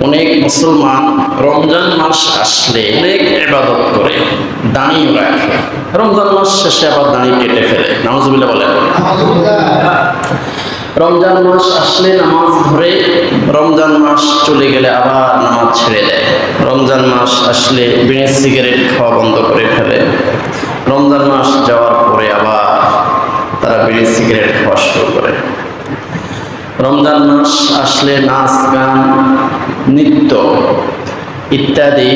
অনেক মুসলমান রমজান মাস আসলে অনেক ইবাদত করে, দাঁড়িয়ে রাখে, রমজান মাস শেষে আবার দাঁড়িয়ে কেটে ফেলে। নাউজুবিল্লাহ বলেন। রমজান মাস আসলে নামাজ ধরে, রমজান মাস চলে গেলে আবার নামাজ ছেড়ে দেয়। রমজান মাস আসলে বিড়ি সিগারেট খাওয়া বন্ধ করে ফেলে। রমজান মাস যাওয়ার পরে আবার তারা বিড়ি সিগারেট খাওয়া শুরু করে। রমজান মাস আসলে নাচ গান নৃত্য ইত্যাদি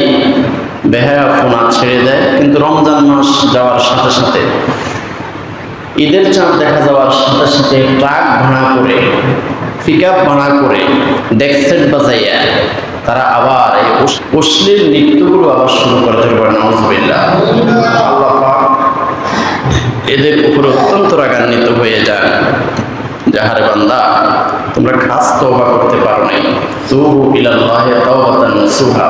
বেহায়াপনা ছেড়ে দেয়। কিন্তু রমজান মাস যাওয়ার সাথে সাথে, ঈদের চাঁদ দেখা যাওয়ার সাথে সাথে ট্রাক ভাড়া করে, পিক আপ ভাড়া করে, ডেকসেট বাজাইয়া তারা আবার এই অশ্লীল নৃত্যগুলো আবার শুরু করতে পারে। নাউজুবিল্লাহ। আল্লাহ পাক এদের উপরে অত্যন্ত রাগান্বিত হয়ে যায়। যাহারে বান্দা, তোমরা খাস তওবা করতে পারো নাই, তুবু ইলাল্লাহি তাওবাতান নাসুহা,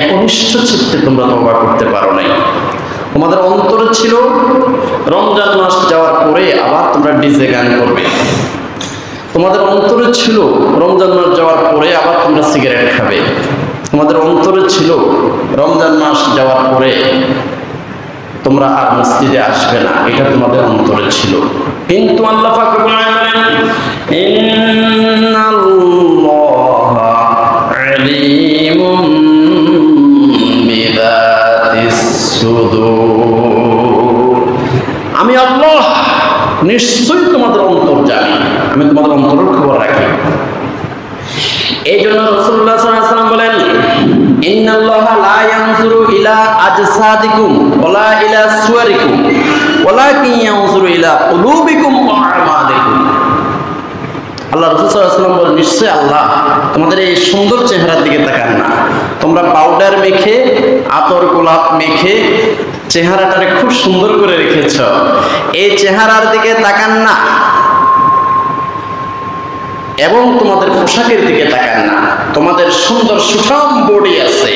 একনিষ্ঠ চিত্তে তোমরা তওবা করতে পারো নাই। তোমাদের অন্তরে ছিল রমজান মাস যাওয়ার পরে আবার তোমরা ডিজে গান করবে। তোমাদের অন্তরে ছিল রমজান মাস যাওয়ার পরে আবার তোমরা সিগারেট খাবে। তোমাদের অন্তরে ছিল রমজান মাস যাওয়ার পরে তোমরা আর মসজিদে আসবে না, এটা তোমাদের অন্তরে ছিল। কিন্তু আল্লাহ পাক বলেন, ইন্নাল্লাহা আলিমুম বিযাতিস সুদূর, আমি আল্লাহ নিশ্চয়ই তোমাদের অন্তর জানি, আমি তোমাদের অন্তরের খবর রাখি। এই জন্য রাসূলুল্লাহ সাল্লাল্লাহু আলাইহি ওয়াসাল্লাম বলেন, ইন্নাল্লাহা লা ইয়ানজুরু ইলা আজসাদিকুম ওয়ালা ইলা সুওয়ারিকুম ওয়ালাকিন ইয়ানজুরু ইলা কুলুবিকুম ওয়া আমালিকুম। আল্লাহ রাসূল সাল্লাল্লাহু আলাইহি ওয়াসাল্লাম বলেন, নিশ্চয় আল্লাহ তোমাদের এই সুন্দর চেহারার দিকে তাকান না। তোমরা পাউডার মেখে, আতর গোলাপ মেখে চেহারাটাকে খুব সুন্দর করে রেখেছ, এই চেহারার দিকে তাকান না, এবং তোমাদের পোশাকের দিকে তাকান না। তোমাদের সুন্দর সুঠাম বডি আছে,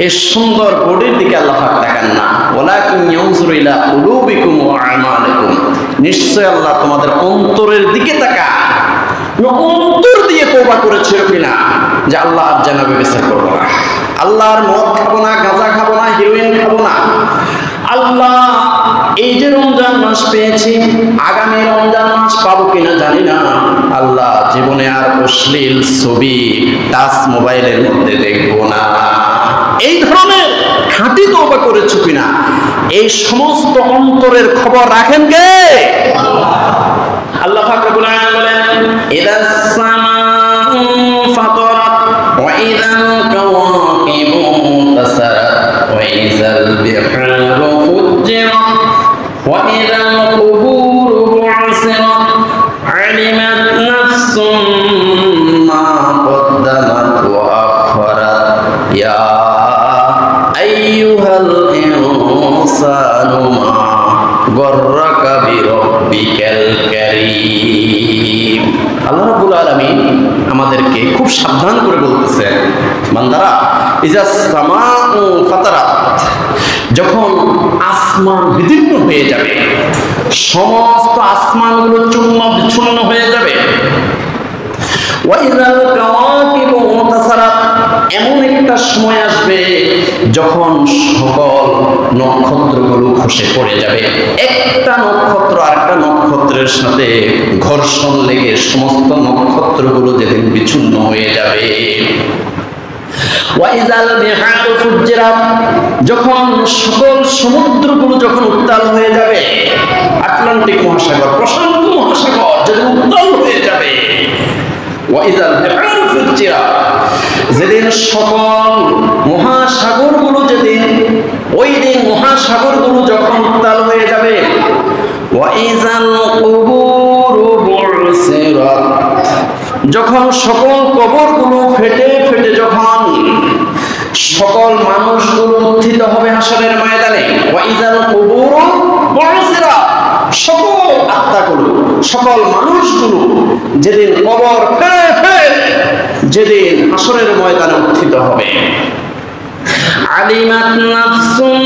এই সুন্দর বডির দিকে আল্লাহ পাক তাকান না। ওয়ালাকিন ইয়ানজুরু ইলা কুলুবিকুম ওয়া আমালিকুম, নিশ্চয় আল্লাহ তোমাদের অন্তরের দিকে তাকান। অন্তর দিয়ে তওবা করেছো কিনা, যে আল্লাহ আর জানাবে বিচার করবো না, আল্লাহর মদ খাবো না, গাঁজা খাবো না, হিরোইন খাবো না। আল্লাহ এই যে রমজান মাস পেয়েছি, আগামী রমজান মাস পাবো কিনা জানি না। আল্লাহ জীবনে আর অশ্লীল ছবি টাচ মোবাইলের মধ্যে দেখবো না। এই ধরনের খাঁটি তওবা করেছো কিনা, এই সমস্ত অন্তরের খবর রাখেন কে? আল্লাহ পাক রব্বুল আলামিন বলেন, ইদাস সামাউ ফাতারাত ওয়া ইদাল কাওয়াকিবু তাসারাত ওয়া ইযাল বিহারু ফুজ্জিরাত ওয়া ইযাল কুবুরু বু'সিরাত আলিমাত নাফসুম মা কদ্দামাত ওয়া আখখারাত ইয়া আইয়ুহাল ইনসানু মা গররাকা বিরাব্বিকাল কারীম। আল্লাহ রাব্বুল আলামিন আমাদেরকে খুব সাবধান করে বলতেছেন, বান্দারা, ইজাস সামাউ ফাতারাত, যখন আসমান বিদীর্ণ হয়ে যাবে, সমস্ত আসমানগুলো চূর্ণ বিচূর্ণ হয়ে যাবে, ওয়া ইযাল কাওয়াকিবু তাসারাত, এমন একটা সময় আসবে যখন সকল নক্ষত্রগুলো খসে পড়ে যাবে। একটা নক্ষত্র আরেকটা নক্ষত্রের সাথে ঘর্ষণ লেগে সমস্ত নক্ষত্রগুলো যেদিন বিচ্ছিন্ন হয়ে যাবে। ওয়া ইযাল বিহারু ফুজ্জিরাত, যখন সকল সমুদ্রগুলো যখন উত্তাল হয়ে যাবে, আটলান্টিক মহাসাগর, প্রশান্ত মহাসাগর যেদিন উত্তাল হয়ে যাবে। ওয়া ইযাল বিহারু ফুজ্জিরাত, যেদিন সকল মহাসাগরগুলো, যেদিন ওই দিন মহাসাগরগুলো যখন উত্তাল হয়ে যাবে। ওয়া ইযাল কুবুরু বু'সিরাত, যখন সকল কবরগুলো ফেটে ফেটে যখন সকল মানুষগুলো উত্থিত হবে হাসরের ময়দানে। ওয়া ইযাল কুবুরু বু'সিরাত, সকল আত্মাগুলো, সকল মানুষগুলো যেদিন কবর ফেটে ফেটে যেদিন হাসরের ময়দানে উত্থিত হবে। আলিমাত নাফসুম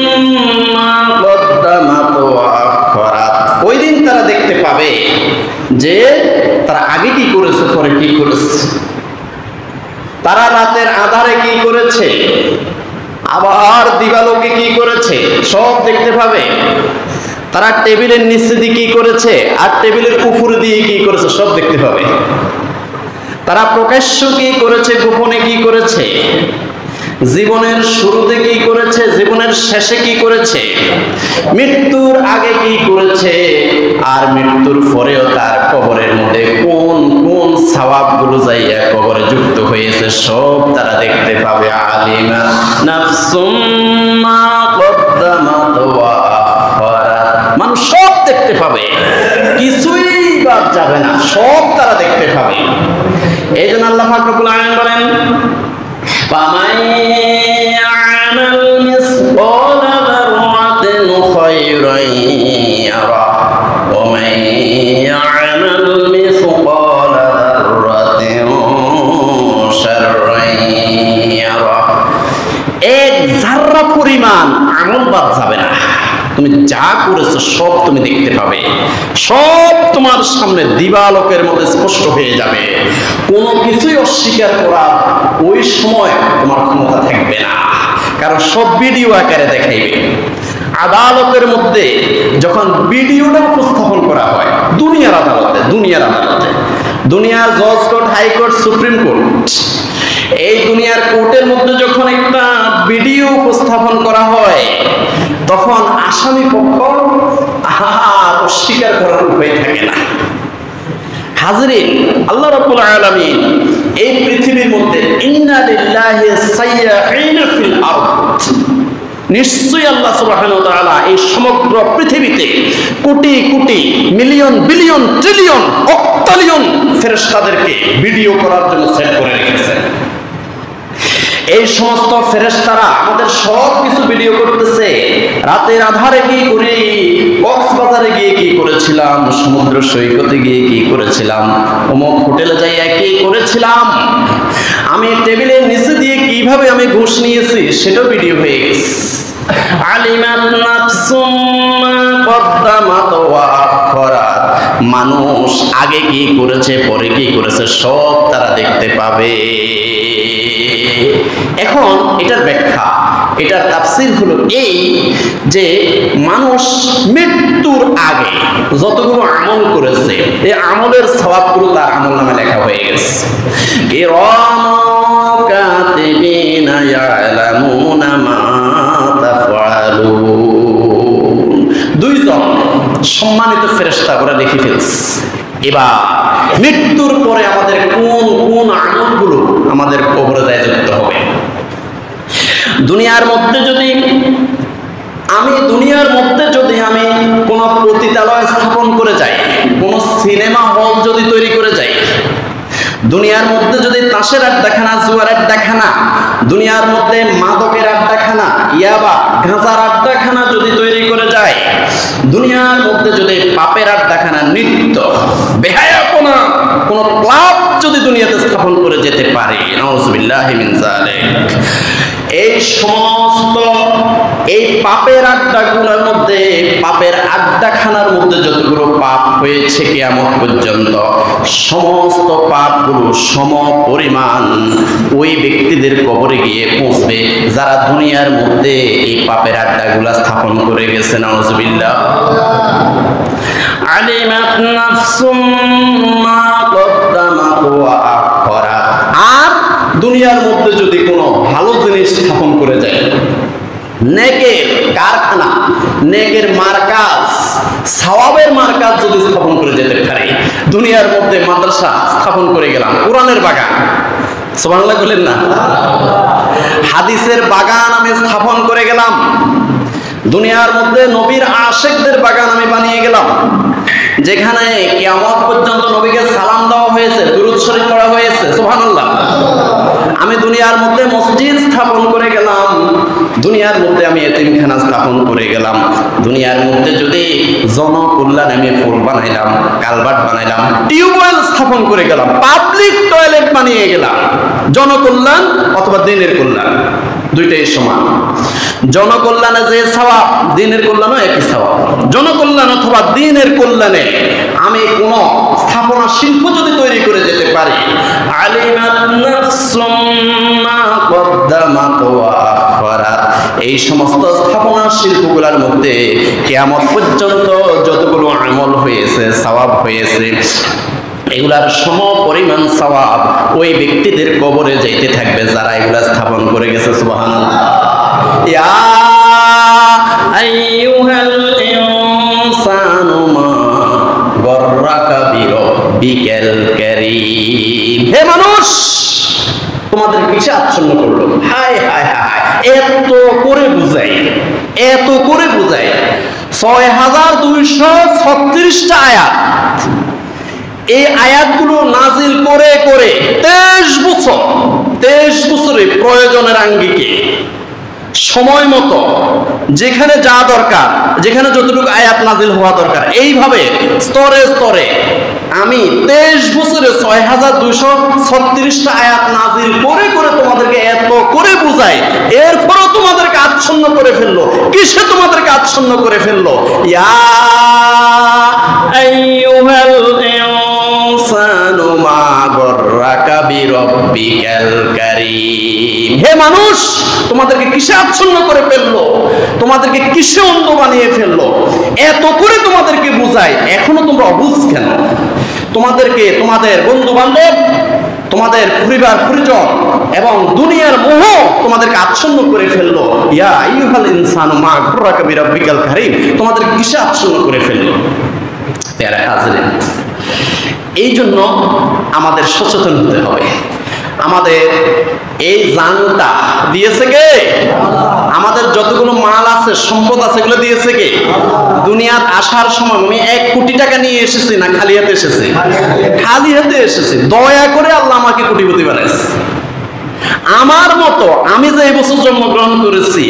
মা কদ্দামাত ওয়া আখখারাত, ওই দিন তারা দেখতে পাবে যে তারা আগে কি করেছে, পরে কি করেছে। তারা রাতের আধারে কি করেছে, আবার দিবালোকে কি করেছে, সব দেখতে পাবে। তারা টেবিলের নিচে দিয়ে কি করেছে আর টেবিলের উপরে দিয়ে কি করেছে, সব দেখতে পাবে। তারা প্রকাশ্য কি করেছে, গোপনে কি করেছে, জীবনের শুরুতে কি করেছে, জীবনের শেষে কি করেছে, মৃত্যুর আগে কি করেছে, আর মৃত্যুর পরেও তার কবরের মধ্যে কোন কোন সওয়াবগুলো যাইয়া কবরে যুক্ত হয়েছে, সব তারা দেখতে পাবে। আলিমা নাফসুম মা কদ্দামাত ওয়া আখারাত, মানুষ সব দেখতে পাবে, কিছুই বাদ যাবে না, সব তারা দেখতে পাবে। এই জন্য আল্লাহ পাক রব্বুল আলামিন বলেন, فَمَن يَعْمَلْ مِثْقَالَ ذَرَّةٍ خَيْرًا يَرَهُ وَمَن يَعْمَلْ مِثْقَالَ ذَرَّةٍ شَرًّا يَرَهُ। এক যারা পরিমাণ আমল বাদ যাবে না, তুমি যা করেছো সব তুমি দেখতে পাবে, সব তোমার সামনে দিবালোকের মধ্যে স্পষ্ট হয়ে যাবে। কোনো কিছুই অস্বীকার করা ওই সময় তোমার ক্ষমতা থাকবে না, কারণ সব ভিডিও আকারে দেখাইবে। আদালতের মধ্যে যখন ভিডিওটা উপস্থাপন করা হয়, দুনিয়ার আদালতে, দুনিয়ার জজ কোর্ট, হাইকোর্ট, সুপ্রিম কোর্ট, এই দুনিয়ার কোর্টের মধ্যে যখন একটা ভিডিও উপস্থাপন করা হয়, তখন আসামি পক্ষ আর অস্বীকার করার উপায় থাকে না। হাজরিন, আল্লাহ রাব্বুল আলামিন এই পৃথিবীর মধ্যে ইন্না লিল্লাহি সাইয়্যাহিনা ফিল আরদ, নিশ্চয়ই আল্লাহ সুবহানাহু ওয়া তাআলা এই সমগ্র পৃথিবীতে crore crore million billion trillion অক্টালিয়ন ফেরেশতাদেরকে video করার জন্য সেট করে রেখেছেন। এই সমস্ত ফেরেশতারা আমাদের সব কিছু ভিডিও করতেছে। রাতের আধারে কি করি, কক্সবাজারে গিয়ে কি করেছিলাম, সমুদ্র সৈকতে গিয়ে কি করেছিলাম, অমুক হোটেলে যাইয়া কি করেছিলাম, আমি টেবিলের নিচে দিয়ে কিভাবে আমি ঘুষ নিয়েছি, সেটাও ভিডিও হয়ে গেছে। আলিমাত নাফসুম মা কদ্দামাত ওয়া আখারাত, মানুষ আগে কি করেছে পরে কি করেছে সব তারা দেখতে পাবে। এখন এটার ব্যাখ্যা, এটার তাফসীর হলো এই যে মানুষ মৃত্যুর আগে যতগুলো আমল করেছে, এই আমলের সওয়াবগুলো তার আমলনামায় লেখা হয়ে গেছে। কিরামান কাতিবিনা ইয়ালামুনা মা তাফআলুন, দুইজন সম্মানিত ফেরেশতা করে লিখে ফেলছে। এবার মৃত্যুর পরে আমাদের কোন কোন আমলগুলো আমাদের কবরে যায় যুক্ত হবে। দুনিয়ার মধ্যে যদি আমি কোন পতিতালয় স্থাপন করে যাই, কোন সিনেমা হল যদি তৈরি করে যাই, দুনিয়ার মধ্যে যদি তাসের আড্ডাখানা, জুয়ার আড্ডাখানা, দুনিয়ার মধ্যে মাদকের আড্ডাখানা, ইয়াবা গাঁজার আড্ডাখানা যদি তৈরি করে যায়, দুনিয়ার মধ্যে যদি পাপের আড্ডাখানা, নৃত্য, বেহায়াপনা কোন ক্লাব যদি দুনিয়াতে স্থাপন করে যেতে পারে, নাউযুবিল্লাহি মিন যালিক, এই সমস্ত এই পাপের আড্ডাগুলোর মধ্যে, পাপের আড্ডাখানার মধ্যে যতগুলো পাপ হয়েছে কিয়ামত পর্যন্ত, সমস্ত পাপগুলো সম পরিমাণ ওই ব্যক্তিদের কবরে গিয়ে পৌঁছবে যারা দুনিয়ার মধ্যে এই পাপের আড্ডাগুলো স্থাপন করে গেছে। নাউযুবিল্লাহ। আলিমাত নাফসুম মা কদ্দামাত ওয়া আখারাত, আর দুনিয়ার মধ্যে যদি কোনো ভালো জিনিস স্থাপন করে যায়, নেকের কারখানা, নেকের মার্কাজ, সওয়াবের মার্কাজ যদি স্থাপন করে যেতে পারে, দুনিয়ার মধ্যে মাদ্রাসা স্থাপন করে গেলাম, কোরআনের বাগান, সুবহানাল্লাহ বলেন না, হাদিসের বাগান আমি স্থাপন করে গেলাম, দুনিয়ার মধ্যে নবীর আশিকদের বাগান আমি বানিয়ে গেলাম, যেখানে কিয়ামত পর্যন্ত নবীকে সালাম দেওয়া হয়েছে, দুরূদ শরীফ পড়া হয়েছে, সুবহানাল্লাহ। আমি দুনিয়ার মধ্যে মসজিদ স্থাপন করে গেলাম, দুনিয়ার মধ্যে আমি এতিমখানা স্থাপন করে গেলাম, দুনিয়ার মধ্যে যদি জনকল্যাণ আমি ফুল বানাইলাম, কালভার্ট বানাইলাম, টিউবওয়েল স্থাপন করে গেলাম, পাবলিক টয়লেট বানিয়ে গেলাম, জনকল্যাণ অথবা দিনের কল্যাণ। দুইটাই সমান। জনকল্যাণে যে সওয়াব, দ্বীনের কল্যাণও একই সওয়াব। জনকল্যাণ অথবা দ্বীনের কল্যাণে আমি কোন স্থাপনা শিল্প যদি তৈরি করে যেতে পারি, আলিমাত নাফসুম মা কদ্দামাত ওয়া আখরাত, এই সমস্ত স্থাপনা শিল্পগুলোর মধ্যে কিয়ামত পর্যন্ত যতগুলো আমল হয়েছে, সওয়াব হয়েছে, এগুলার সম পরিমাণ সওয়াব ওই ব্যক্তিদের কবরে যাইতে থাকবে যারা এগুলা স্থাপন করে গেছে। সুবহানাল্লাহ। ইয়া আইয়ুহাল ইনসানু মা গররাকা বিরাব্বিকাল কারীম, হে মানুষ তোমাদের কিসে আচ্ছন্ন করলো? হায় হায় হায়, এত করে বুঝাই, এত করে বুঝাই। ৬,২৩৬টা আয়াত, এই আয়াতগুলো নাজিল করে করে 23 বছরে প্রয়োজনের আঙ্গিকে সময় মতো যেখানে যা দরকার, যেখানে যতটুকু আয়াত নাজিল হওয়া দরকার, এইভাবে স্তরে স্তরে আমি 23 বছরে ৬,২৩৬টা আয়াত নাজিল করে করে তোমাদেরকে এত করে বুঝাই, এরপরও তোমাদেরকে আচ্ছন্ন করে ফেললো। কিসে তোমাদেরকে আচ্ছন্ন করে ফেললো? ইয়া আইয়ুহাল ইনসানু মা গররাকা বিরাব্বিকাল কারীম, হে মানুষ তোমাদেরকে কিসে আচ্ছন্ন করে ফেললো? তোমাদেরকে কিসে অন্ধ বানিয়ে ফেললো? এত করে তোমাদেরকে বুঝাই, এখনো তোমরা অবুঝ কেন? তোমাদেরকে তোমাদের বন্ধু বান্ধব, তোমাদের পরিবার পরিজন এবং দুনিয়ার মোহ তোমাদেরকে আচ্ছন্ন করে ফেললো। ইয়া আইয়ুহাল ইনসানু মা গররাকা বিরাব্বিকাল কারীম, তোমাদেরকে কিসে আচ্ছন্ন করে ফেললো? প্যারা হাজরিন, এই জন্য আমাদের সচেতন হতে হবে। আমাদের এই জানটা দিয়েছে কে? আমাদের যতগুলো মাল আছে, সম্পদ আছে, এগুলো দিয়েছে কে? দুনিয়ার আসার সময় আমি 1 কোটি টাকা নিয়ে এসেছি না খালি হাতে এসেছি? খালি হাতে এসেছি। দয়া করে আল্লাহ আমাকে কোটিপতি বানাইছে। আমার মতো আমি যে এই বছর জন্মগ্রহণ করেছি,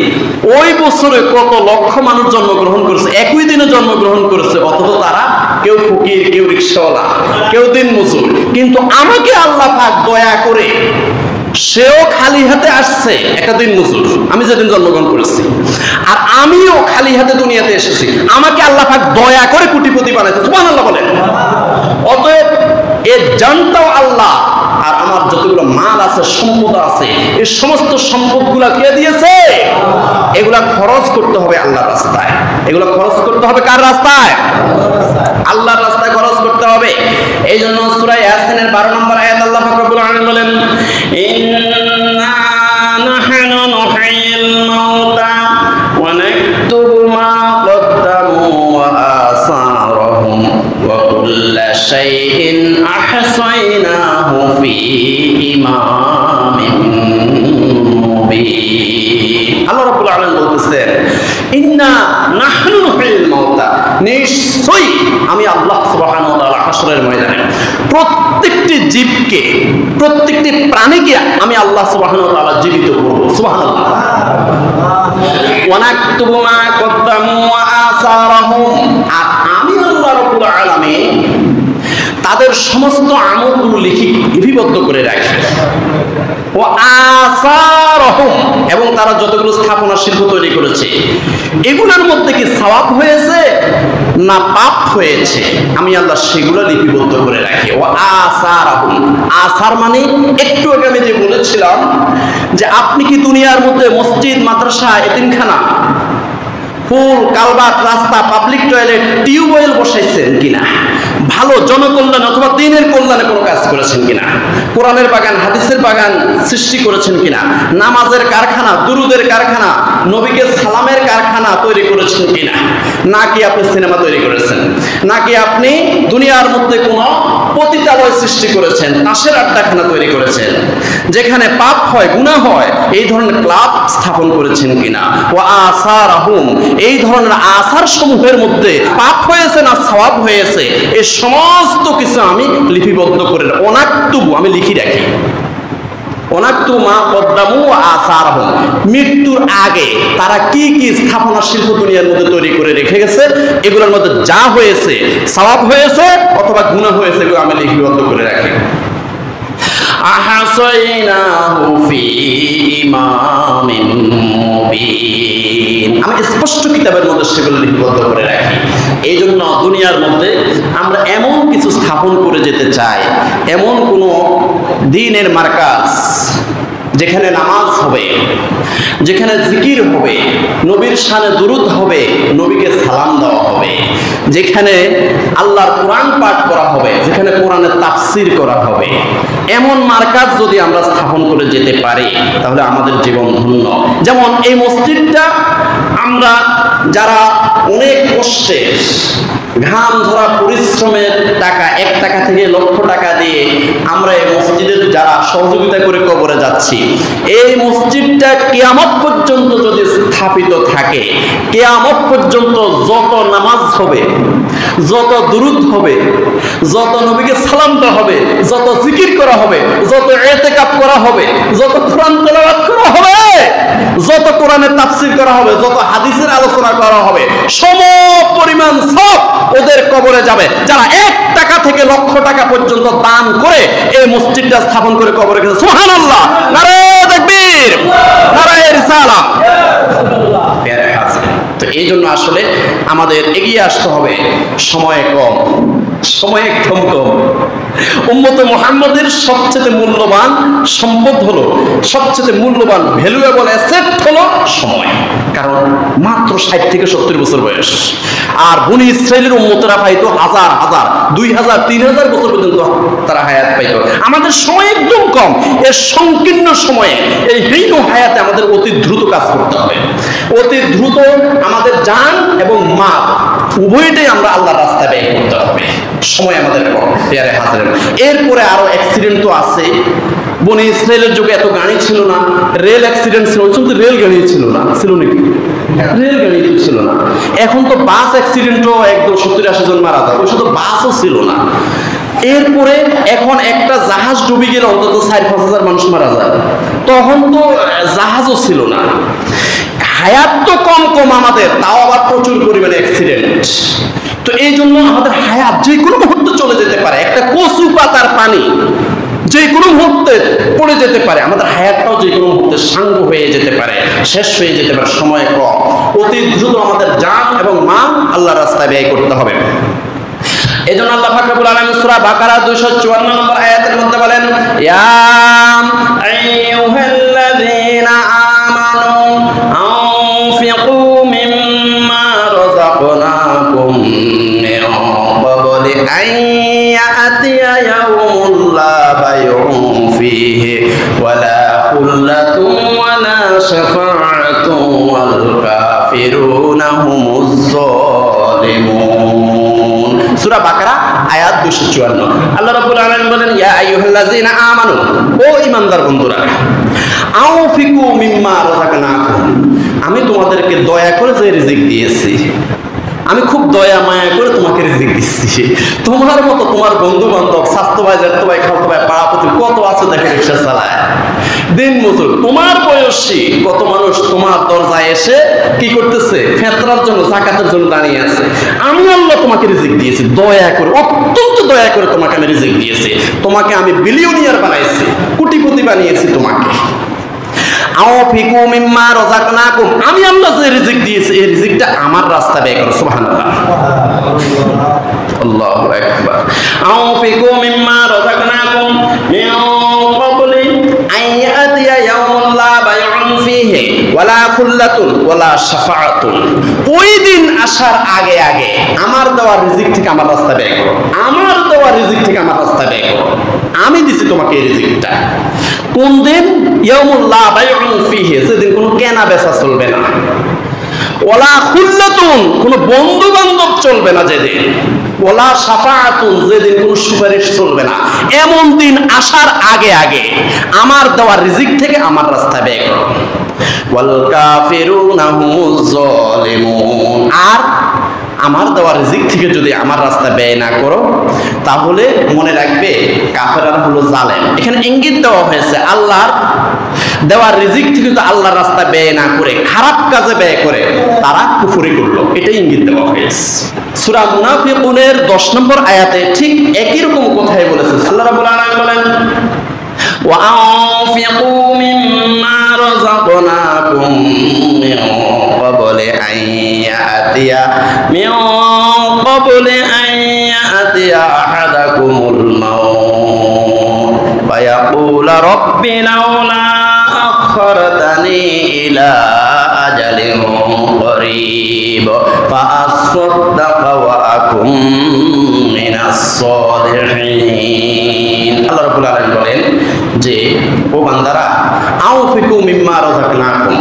ওই বছরে কত লক্ষ মানুষ জন্মগ্রহণ করেছে, একই দিনে জন্মগ্রহণ করেছে, অথচ তারা কেউ ফকির, কেউ রিকশাওয়ালা, কেউ দিন মজুর। কিন্তু আমাকে আল্লাহ পাক দয়া করে, সেও খালি হাতে আসছে, একটা দিন মজুর, আমি যেদিন জন্মগ্রহণ করেছি, আর আমিও খালি হাতে দুনিয়াতে এসেছি, আমাকে আল্লাহ পাক দয়া করে কোটিপতি বানাইছে। সুবহানাল্লাহ বলেন। অতএব এ জানতাও আল্লাহ, আর আমার যতগুলো মাল আছে, সম্পদ আছে, এই সমস্ত সম্পদগুলা কে দিয়েছে? এগুলা খরচ করতে হবে আল্লাহর রাস্তায়। এগুলা খরচ করতে হবে কার রাস্তায়? আল্লাহর রাস্তায় খরচ করতে হবে। এই জন্য সূরা ইয়াসিনের 12 নম্বর আয়াত আল্লাহ পাক রব্বুল আলামিন বলেন, ইন্না নাহনু নুহয়িল মাউতা ওয়া নাকতুবু মা কদ্দামু ওয়া আসারহুম ওয়া কুল্লা শাইইন আহসাইনাহু ফি ইমামিন মুবিন। আল্লাহ রাব্বুল আলামিন বলতেছেন, ইন্না নাহনু নুহয়িল মাউতা, নিশ্চয়ই আমি আল্লাহ সুবহানাহু ওয়া তাআলা হাশরের ময়দানে প্রত্যেকটি জীবকে, প্রত্যেকটি প্রাণীকে আমি আল্লাহ সুবহানাহু ওয়া তাআলা জীবিত করব। সুবহানাল্লাহ। ওয়া নাকতুবু মা কদ্দামু ওয়া আসারহুম, আর আমি আল্লাহ রাব্বুল আলামিন তাদের সমস্ত আমলগুলো লিপিবদ্ধ করে রাখি। ওয়া আসারহুম, এবং তারা যতগুলো স্থাপনা শিল্প তৈরি করেছে, এগুলোর মধ্যে কি সওয়াব হয়েছে না পাপ হয়েছে, আমি আল্লাহ সেগুলো লিপিবদ্ধ করে রাখি। ও আসারহুম, আসার মানে একটু আগে আমি যে বলেছিলাম যে আপনি কি দুনিয়ার মধ্যে মসজিদ, মাদ্রাসা, এতিমখানা, ফুল, কালভার্ট, রাস্তা, পাবলিক টয়লেট, টিউবওয়েল বসাইছেন কিনা? ভালো জনকল্যাণ অথবা দ্বীনের কল্যাণে কোনো কাজ করেছেন কিনা? কোরআনের বাগান, হাদিসের বাগান সৃষ্টি করেছেন কিনা? নামাজের কারখানা, দুরুদের কারখানা, নবীকে সালামের কারখানা তৈরি করেছেন কিনা? নাকি আপনি সিনেমা তৈরি করেছেন? নাকি আপনি দুনিয়ার মধ্যে কোনো পতিতালয় সৃষ্টি করেছেন, তাসের আড্ডাখানা তৈরি করেছেন, যেখানে পাপ হয়, গুনাহ হয়, এই ধরনের ক্লাব স্থাপন করেছেন কিনা? ও আসারহুম, এই ধরনের আসার সমূহের মধ্যে পাপ হয়েছে না সওয়াব হয়েছে, এই সমস্ত কিছু আমি লিপিবদ্ধ করে অনাক্তুবু, আমি লিখি রাখি। অনাক্তু মা কদ্দামু ওয়া আসারহুম, মৃত্যুর আগে তারা কি কি স্থাপনা শিল্প দুনিয়ার মধ্যে তৈরি করে রেখে গেছে, এগুলোর মধ্যে যা হয়েছে, সওয়াব হয়েছে অথবা গুনাহ হয়েছে, এগুলো আমি লিপিবদ্ধ করে রাখি। আহসাইনাহু ফি ইমামিন মুবিন। আমি স্পষ্ট কিতাবের মধ্যে সেগুলো লিপিবদ্ধ করে রাখি। এই জন্য দুনিয়ার মধ্যে আমরা এমন কিছু স্থাপন করে যেতে চাই, এমন কোনো দ্বীনের মার্কাজ যেখানে নামাজ হবে, যেখানে জিকির হবে, নবীর শানে দুরূদ হবে, নবীকে সালাম দেওয়া হবে, যেখানে আল্লাহর কোরআন পাঠ করা হবে, যেখানে কোরআনের তাফসীর করা হবে, এমন মার্কাজ যদি আমরা স্থাপন করে যেতে পারি তাহলে আমাদের জীবন ধন্য। যেমন এই মসজিদটা আমরা যারা অনেক কষ্টে ঘাম ধরা পরিশ্রমের টাকা, 1 টাকা থেকে লক্ষ টাকা দিয়ে আমরা এই মসজিদের যারা সহযোগিতা করে কবরে যাচ্ছি, এই মসজিদটা কিয়ামত পর্যন্ত যদি স্থাপিত থাকে, কিয়ামত পর্যন্ত যত নামাজ হবে, যত দুরূদ হবে, যত নবীকে সালাম দেওয়া হবে, যত জিকির করা হবে, যত ইতিকাফ করা হবে, যত কোরআন তেলাওয়াত করা হবে, যত কোরআনের তাফসীর করা হবে, যত হাদিসের আলোচনা করা হবে, সম পরিমাণ সব ওদের কবরে যাবে যারা 1 টাকা থেকে লক্ষ টাকা পর্যন্ত দান করে এই মসজিদটা স্থাপন করে কবরে গেছে। সুবহানাল্লাহ, নারে তাকবীর, নারে রিসালাত। তো এই জন্য আসলে আমাদের এগিয়ে আসতে হবে। সময় কম, সময় একদম কম। উম্মতে মুহাম্মাদের সবচেয়ে মূল্যবান সম্পদ হলো, সবচেয়ে মূল্যবান ভ্যালুয়েবল অ্যাসেট হলো সময়। কারণ মাত্র 60 থেকে 70 বছর বয়স, আর বনি ইসরাইলের উম্মতরা পাইতো হাজার হাজার, 2000 3000 বছর পর্যন্ত তারা হায়াত পাইতো। আমাদের সময় একদম কম। এর সংকীর্ণ সময়ে, এই হীন হায়াতে আমাদের অতি দ্রুত কাজ করতে হবে। অতি দ্রুত আমাদের জান এবং মাল উভয়টাই আমরা আল্লাহর রাস্তায় ব্যয় করতে হবে। সময় আমাদের কম। এরপরে আরো অ্যাক্সিডেন্ট তো আছে। বনি ইসরাইলের যুগে এত গাড়ি ছিল না, রেল অ্যাক্সিডেন্ট ছিল, কিন্তু রেল গাড়ি ছিল না, ছিল নাকি? রেল গাড়ি তো ছিল না। এখন তো বাস অ্যাক্সিডেন্টও একদম 70-80 জন মারা যায়, ওই শুধু বাসও ছিল না। এরপরে এখন একটা জাহাজ ডুবে গেলে অন্তত 4-5 হাজার মানুষ মারা যায়, তখন তো জাহাজও ছিল না। হায়াত তো কম কম আমাদের, তাও আবার প্রচুর পরিমাণে অ্যাক্সিডেন্ট। তো এই জন্য আমাদের হায়াত যে কোনো মুহূর্তে চলে যেতে পারে। একটা কচু পাতার পানি যে কোনো মুহূর্তে পড়ে যেতে পারে। আমাদের হায়াতটাও যে কোনো মুহূর্তে সাঙ্গ হয়ে যেতে পারে, শেষ হয়ে যেতে পারে। সময় কম, অতি দ্রুত আমাদের জান এবং মাল আল্লাহর রাস্তায় ব্যয় করতে হবে। এই জন্য আল্লাহ পাক রব্বুল আলামিন সূরা বাকারা 254 নম্বর আয়াতের মধ্যে বলেন, ইয়া আইয়ুহাল্লাযীনা আমানু আনফিকু মিম্মা রাযাকনাকুম মিন ক্বাবলি আন ইয়াতিয়া ইয়াউমুন লা বাইউন ফীহি ওয়ালা খুল্লাতুন ওয়ালা শাফাআতুন ওয়াল কাফিরুনা হুমুজ যালিমুন। সূরা বাকারা আয়াত 254। আল্লাহ রাব্বুল আলামিন বলেন, ইয়া আইয়ুহাল্লাযীনা আমানু, ও ঈমানদার বন্ধুরা, আনফিকু মিম্মা রাযাকনাকুম, আমি তোমাদেরকে দয়া করে যে রিজিক দিয়েছি, আমি খুব দয়া মায়া করে তোমাকে রিজিক দিচ্ছি। তোমার মতো তোমার বন্ধু বান্ধব, স্বাস্থ্য ভাই, জ্যাঠতো ভাই, খালতো ভাই, পাড়াপতি কত আছে দেখে রিক্সা চালায়, দিন মজুর। তোমার বয়সী কত মানুষ তোমার দরজায় এসে কি করতেছে? ফেতরার জন্য, যাকাতের জন্য দাঁড়িয়ে আছে। আমি আল্লাহ তোমাকে রিজিক দিয়েছি দয়া করে, অত্যন্ত দয়া করে তোমাকে আমি রিজিক দিয়েছি। তোমাকে আমি বিলিয়নিয়ার বানাইছি, কোটিপতি বানিয়েছি তোমাকে। আনফিকু মিম্মা রাযাকনাকুম, আমি আল্লাহ যে রিজিক দিয়েছি এই রিজিকটা আমার রাস্তায় ব্যয় করো। সুবহানাল্লাহ, আল্লাহু আকবার। আনফিকু মিম্মা রাযাকনাকুম মিন ক্বাবলি আন ইয়াতিয়া ইয়াউমুন লা বাইউন ফীহি ওয়ালা খুল্লাতুন ওয়ালা শাফাআতুন, ওই দিন আসার আগে আগে আমার দেওয়া রিজিক থেকে আমার রাস্তায় ব্যয় করো। আমার দেওয়া রিজিক থেকে আমার রাস্তায় ব্যয় করো। আমি দিছি তোমাকে এই রিজিকটা। কোন দিন? ইয়াউমুল লা বাইউন ফীহি, সেদিন কোনো কেনা বেচা চলবে না। ওয়ালা খুল্লাতুন, কোনো বন্ধু বান্ধব চলবে না যেদিন। ওয়ালা শাফাআতুন, যেদিন কোনো সুপারিশ চলবে না। এমন দিন আসার আগে আগে আমার দেওয়া রিজিক থেকে আমার রাস্তায় ব্যয় করো। ওয়াল কাফিরুনা হুমুজ যালিমুন, আর আমার দেওয়া রিজিক থেকে যদি আমার রাস্তা ব্যয় না করো তাহলে মনে রাখবে কাফেররা হলো জালেম। এখানে ইঙ্গিত দেওয়া হয়েছে আল্লাহর দেওয়া রিজিক থেকে যদি আল্লাহর রাস্তা ব্যয় না করে খারাপ কাজে ব্যয় করে তারা কুফরি করলো, এটাই ইঙ্গিত দেওয়া হয়েছে। সূরা মুনাফিকুনের 10 নম্বর আয়াতে ঠিক একই রকম কথাই বলেছে। আল্লাহ রাব্বুল আলামিন বলেন, وأنفقوا مما رزقناكم من قبل أن يأتي أحدكم الموت فيقول رب لولا أخرتني إلى أجل قريب فأصدق وأكن من الصالحين আল্লাহ রাব্বুল আলামিন বলেন যে ও বান্দারা আনফিকু মিম্মা রাযাকনাকুম,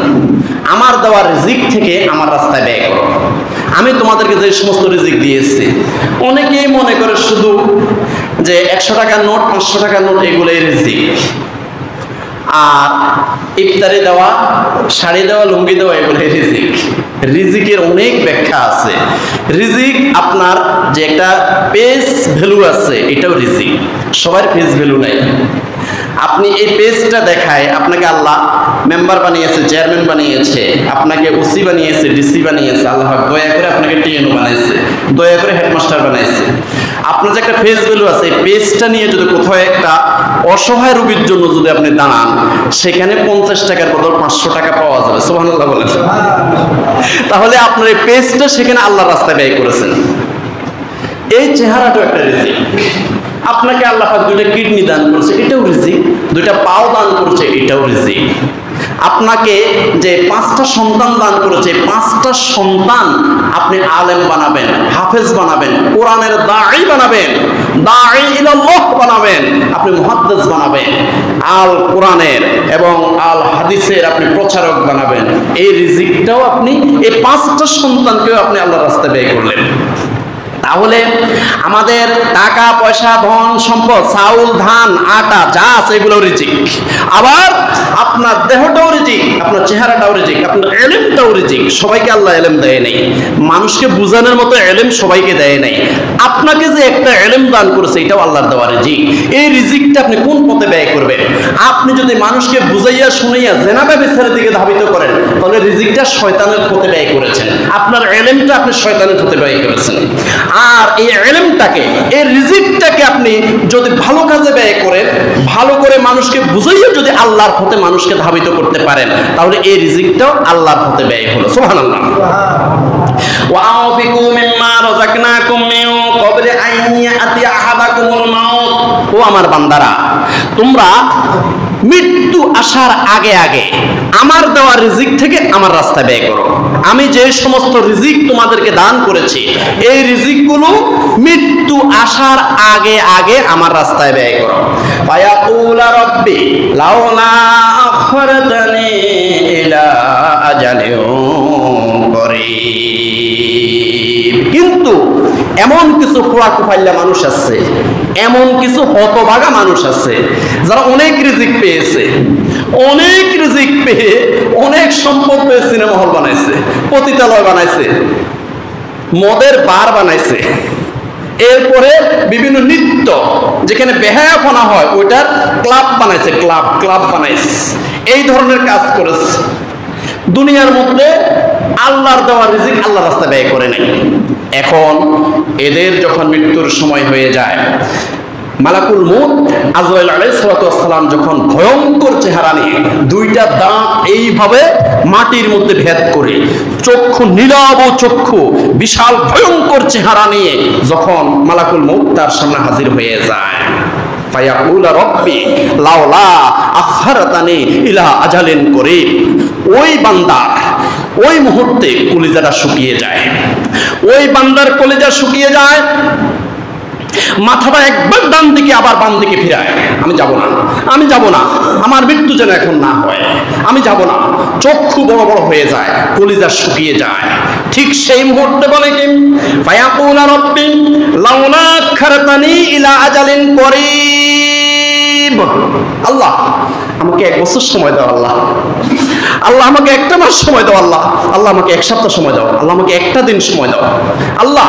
আমার দেওয়া রিজিক থেকে আমার রাস্তায় ব্যয় করো। আমি তোমাদেরকে যে সমস্ত রিজিক দিয়েছি, অনেকেই মনে করে শুধু যে 100 টাকার নোট 500 টাকার নোট এগুলোই রিজিক, আর ইফতারি দেওয়া, শাড়ি দেওয়া, লুঙ্গি দেওয়া এগুলোই রিজিক। রিজিকের অনেক ব্যাখ্যা আছে। রিজিক আপনার যে একটা পেজ ভ্যালু আছে, এটাও রিজিক। সবার পেজ ভ্যালু নাই। আপনি এই পেজটা দেখায় আপনাকে আল্লাহ মেম্বার বানিয়েছে, চেয়ারম্যান বানিয়েছে, আপনাকে ওসি বানিয়েছে, ডিসি বানিয়েছে, আল্লাহ দয়া করে আপনাকে টিএনও বানাইছে, দয়া করে হেডমাস্টার বানাইছে। আপনার যে একটা পেজ ভ্যালু আছে, এই পেজটা নিয়ে যদি কোথাও একটা অসহায় রোগীর জন্য যদি আপনি দাঁড়ান, সেখানে 50 টাকার বদল 500 টাকা পাওয়া যাবে। সুবহানাল্লাহ বলেন। তাহলে আপনার এই পেজটা সেখানে আল্লাহর রাস্তায় ব্যয় করেছেন। এই চেহারাটাও একটা রিজিক। আপনাকে আল্লাহ পাক 2টা কিডনি দান করেছে, এটাও রিজিক। 2টা পাও দান করেছে, এটাও রিজিক। আপনাকে যে 5টা সন্তান দান করেছে, 5টা সন্তান আপনি আলেম বানাবেন, হাফেজ বানাবেন, কোরআনের দাঈ বানাবেন, দাঈ ইলাল্লাহ বানাবেন, আপনি মুহাদ্দিস বানাবেন, আল কোরআনের এবং আল হাদিসের আপনি প্রচারক বানাবেন। এই রিজিকটাও আপনি, এই 5টা সন্তানকেও আপনি আল্লাহর রাস্তায় ব্যয় করলেন। তাহলে আমাদের টাকা পয়সা, ধন সম্পদ, চাউল, ধান, আটা যা আছে এগুলো রিজিক। আবার আপনার দেহটাও রিজিক, আপনার চেহারাটাও রিজিক, আপনার ইলমটাও রিজিক। সবাইকে আল্লাহ ইলম দেয় নাই, মানুষকে বুঝানোর মতো ইলম সবাইকে দেয় নাই। আপনাকে যে একটা ইলম দান করেছে, এটাও আল্লাহর দেওয়া রিজিক। এই রিজিকটা আপনি কোন পথে ব্যয় করবেন? আপনি যদি মানুষকে বুঝাইয়া শুনাইয়া জেনা ব্যভিচারের দিকে ধাবিত করেন, তাহলে রিজিকটা শয়তানের পথে ব্যয় করেছেন। আপনার ইলমটা আপনি শয়তানের পথে ব্যয় করেছেন। আর এই ইলমটাকে, এই রিজিকটাকে আপনি যদি ভালো কাজে ব্যয় করেন, ভালো করে মানুষকে বুঝাইয়া যদি আল্লাহর পথে মানুষকে ধাবিত করতে পারেন, তাহলে এই রিজিকটাও আল্লাহর পথে ব্যয় হলো। সুবহানাল্লাহ। ওয়া আনফিকু মিম্মা রাযাকনাকুম মিন ক্বাবলি আন ইয়াতিয়া আহাদাকুমুল মাউত। ও আমার বান্দারা, তোমরা মৃত্যু আসার আগে আগে আমার দেওয়া রিজিক থেকে আমার রাস্তায় ব্যয় করো। আমি যে সমস্ত রিজিক তোমাদেরকে দান করেছি, এই রিজিকগুলো মৃত্যু আসার আগে আগে আমার রাস্তায় ব্যয় করো। ফায়াকুলা রাব্বি লাউলা আখরতানি ইলা আজালিন করিব। কিন্তু এমন কিছু খোলাকুফাইলা মানুষ আছে, এমন কিছু হতভাগা মানুষ আছে যারা অনেক রিজিক পেয়েছে, অনেক রিজিক পেয়ে অনেক সম্পদ পেয়ে সিনেমা হল বানাইছে, পতিতালয় বানাইছে, মদের বার বানাইছে, এরপরে বিভিন্ন নৃত্য যেখানে বেহায়াপনা হয় ওইটার ক্লাব বানাইছে, ক্লাব বানাইছে, এই ধরনের কাজ করেছে। দুনিয়ার মধ্যে আল্লাহর দেওয়া রিজিক আল্লাহর রাস্তায় ব্যয় করে নাই। এখন এদের যখন মৃত্যুর সময় হয়ে যায়, মালাকুল মউত আজরাইল আলাইহিস সালাতু ওয়াস সালাম যখন ভয়ঙ্কর চেহারা নিয়ে 2টা দাঁত এইভাবে মাটির মধ্যে ভেদ করে, চক্ষু নীলাভ চক্ষু, বিশাল ভয়ঙ্কর চেহারা নিয়ে যখন মালাকুল মউত তার সামনে হাজির হয়ে যায়, ফায়াকুলা রাব্বি লাউলা আখরতানি ইলা আজালিন করিব। ওই বান্দা ওই মুহূর্তে কলিজাটা শুকিয়ে যায়, ওই বান্দার কলিজা শুকিয়ে যায়, মাথাটা একবার ডান দিকে আবার বাম দিকে ফিরায়, আমি যাব না, আমি যাব না, আমার মৃত্যু যেন এখন না হয়, আমি যাব না। চক্ষু বড় বড় হয়ে যায়, কলিজা শুকিয়ে যায়। ঠিক সেই মুহূর্তে বলে কি, ফায়াকুলা রাব্বি লাউলা আখরতানি ইলা আজালিন করিব। আল্লাহ আমাকে 1 বছর সময় দাও, আল্লাহ আল্লাহ আমাকে 1টা মাস সময় দাও, আল্লাহ আল্লাহ আমাকে 1 সপ্তাহ সময় দাও, আল্লাহ আমাকে 1টা দিন সময় দাও, আল্লাহ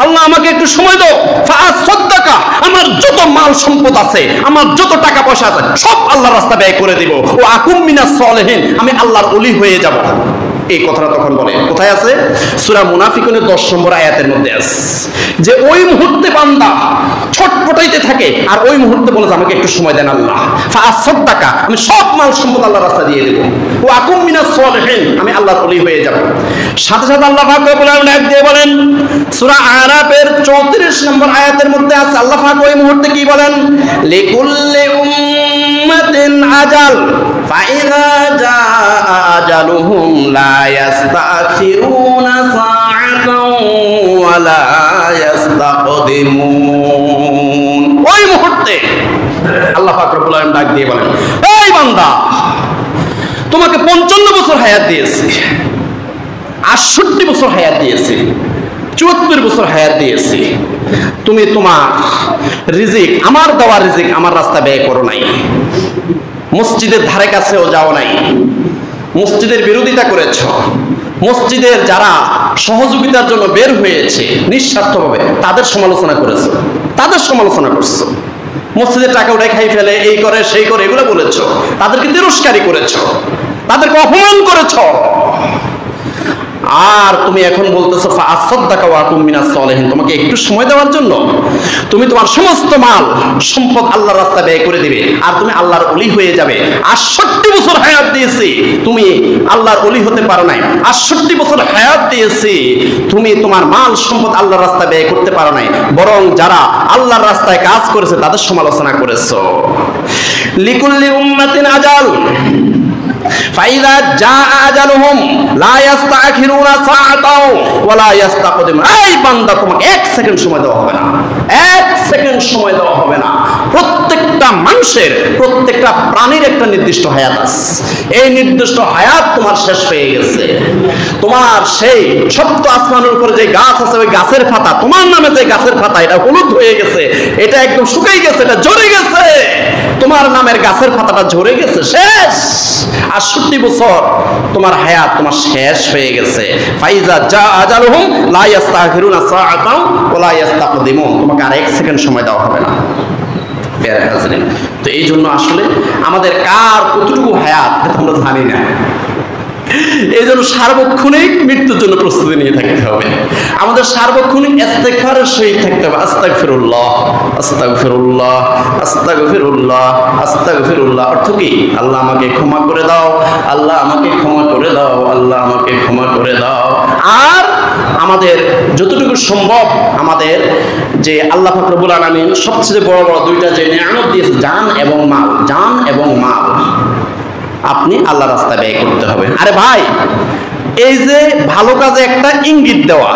আল্লাহ আমাকে একটু সময় দাও। ফাআসাদদাকা, আমার যত মাল সম্পদ আছে, আমার যত টাকা পয়সা আছে, সব আল্লাহর রাস্তায় ব্যয় করে দিব। ও আকুম মিনাস সলিহিন, আমি আল্লাহর ওলি হয়ে যাব। এই কথাটা তখন বলে। কোথায় আছে? সূরা মুনাফিকুনের 10 নম্বর আয়াতের মধ্যে আছে যে ওই মুহূর্তে বান্দা ছটফটাইতে থাকে আর ওই মুহূর্তে বলে আমাকে একটু সময় দেন আল্লাহ, ফাআসাদদাকা, আমি সব মাল সম্পদ আল্লাহর রাস্তায় দিয়ে দেব, ওয়া আকুম মিনাস সালিহিন, আমি আল্লাহর ওলি হয়ে যাব। সাথে সাথে আল্লাহ পাক রব্বুল আলামিন ডাক দিয়ে বলেন সূরা আরাফের 34 নম্বর আয়াতের মধ্যে আছে, আল্লাহ পাক ওই মুহূর্তে কি বলেন? লিকুল্লি উম্মাতিন আজাল ফাইযা জাআ আজালুহুম লা ইস্তাখিরুনা সাআতাও ওয়া লা ইস্তাকদিমুন। ওই মুহূর্তে আল্লাহ পাক রব্বুল আলামিন ডাক দিয়ে বলেন, এই বান্দা, তোমাকে 55 বছর হায়াত দিয়েছি, 68 বছর হায়াত দিয়েছি, 74 বছর হায়াত দিয়েছি, তুমি তোমার রিজিক, আমার দেওয়া রিজিক আমার রাস্তা ব্যয় করো নাই, মসজিদের ধারে কাছেও যাও নাই, মসজিদের বিরোধিতা করেছ, মসজিদের যারা সহযোগিতার জন্য বের হয়েছে নিঃস্বার্থভাবে তাদের সমালোচনা করেছো, তাদের সমালোচনা করছো, মসজিদের টাকা উঠাই খাই ফেলে, এই করে সেই করে এগুলো বলেছ, তাদেরকে তিরস্কারই করেছ, তাদেরকে অপমান করেছ। আর তুমি এখন বলতেছো ফাআসাদদাকা ওয়া আকুম মিনাস সালিহিন, তোমাকে একটু সময় দেওয়ার জন্য তুমি তোমার সমস্ত মাল সম্পদ আল্লাহর রাস্তায় ব্যয় করে দিবে আর তুমি আল্লাহর ওলি হয়ে যাবে। 68 বছর হায়াত দিয়েছি, তুমি আল্লাহর ওলি হতে পারো নাই। 68 বছর হায়াত দিয়েছি, তুমি তোমার মাল সম্পদ আল্লাহর রাস্তায় ব্যয় করতে পারো নাই, বরং যারা আল্লাহর রাস্তায় কাজ করেছে তাদের সমালোচনা করেছো। লিকুল্লি উম্মাতিন আজাল ফাইযা জাআ আজালুহুম লা ইস্তাখিরুনা সাআতাও ওয়া লা ইস্তাকদিমুন। এই বান্দা, তোমাকে 1 সেকেন্ড সময় দেওয়া হবে না, 1 সেকেন্ড সময় দেওয়া হবে না। প্রত্যেকটা মানুষের, প্রত্যেকটা প্রাণীর একটা নির্দিষ্ট হায়াত আছে, এই নির্দিষ্ট হায়াত তোমার শেষ হয়ে গেছে। তোমার সেই সপ্ত আসমানের উপরে যে গাছ আছে, ওই গাছের পাতা, তোমার নামে যে গাছের পাতা, এটা হলুদ হয়ে গেছে, এটা একদম শুকিয়ে গেছে, এটা ঝরে গেছে, তোমার নামের গাছের পাতাটা ঝরে গেছে, শেষ। 68 বছর তোমার হায়াত তোমার শেষ হয়ে গেছে। ফাইজা জাআ আজালুহুম লা ইস্তাখিরুনা সাআতাও ওয়া লা ইস্তাকদিমুন, তোমাকে আর 1 সেকেন্ড সময় দেওয়া হবে না। প্যারা হাজরিন, তো এই জন্য আসলে আমাদের কার কতটুকু হায়াত এটা আমরা জানি না। এই জন্য সার্বক্ষণিক মৃত্যুর জন্য প্রস্তুতি নিয়ে থাকতে হবে, আমাদের সার্বক্ষণিক ইস্তেগফারের সহিত থাকতে হবে। আস্তাগফিরুল্লাহ, আস্তাগফিরুল্লাহ, আস্তাগফিরুল্লাহ, আস্তাগফিরুল্লাহ। অর্থ কি? আল্লাহ আমাকে ক্ষমা করে দাও, আল্লাহ আমাকে ক্ষমা করে দাও, আল্লাহ আমাকে ক্ষমা করে দাও। আর আমাদের যতটুকু সম্ভব আমাদের যে আল্লাহ পাক রব্বুল আলামিন সবচেয়ে বড় বড় দুইটা যে নিয়ামত দিয়েছে, জান এবং মাল, জান এবং মাল, আপনি আল্লাহ রাস্তায় ব্যয় করতে হবে। আরে ভাই, এই যে ভালো কাজে একটা ইঙ্গিত দেওয়া,